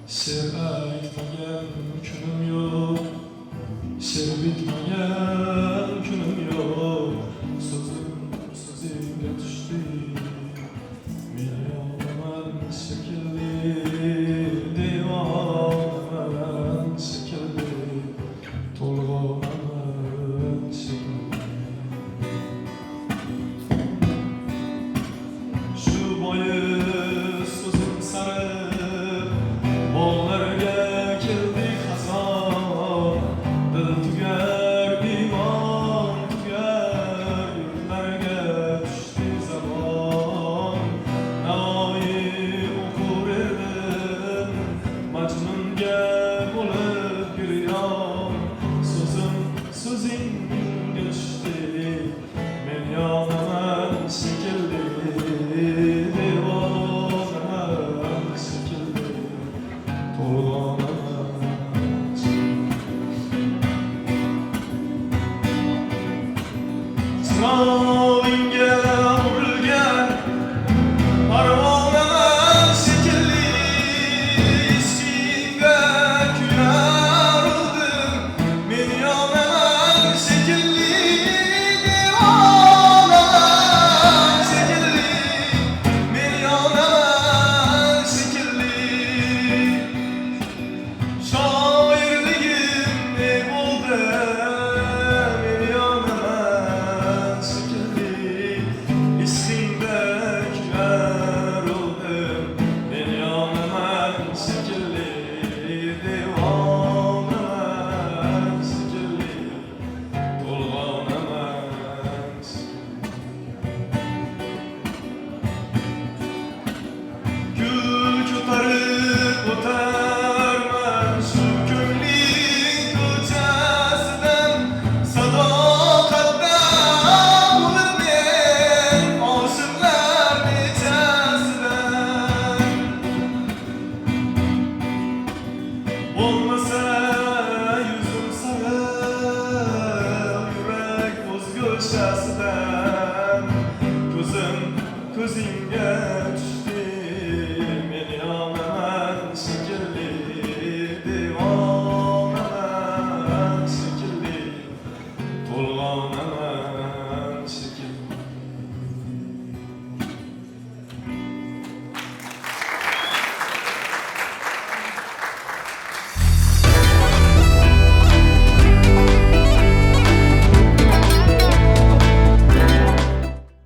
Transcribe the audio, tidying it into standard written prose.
Sir aytmagan kunim yo'q, sir bitmagan kunim yo'q. So'zingga tushdi, men yonaman shekilli, devonaman shekilli, to'lg'onaman shekilli. Shu bois so'zim sari bog'larga keldik xazon, dil tugar, iymon tugar, yurtlarga tushdi zamon. Navoiy o'qir edim, Majnunga bo'lib giryon. So'zim so'zingga tushdi, men yonaman shekilli, devonaman shekilli, to'lg'onaman chirovingga urilgan parvonaman shekilli, ishingga kuyar urdim, men yonaman shekilli, devonaman shekilli, men yonaman shekilli. Shoirligim ne bo'ldi, men yonaman shekilli, ishingda kuyar urdim, men yonaman shekilli,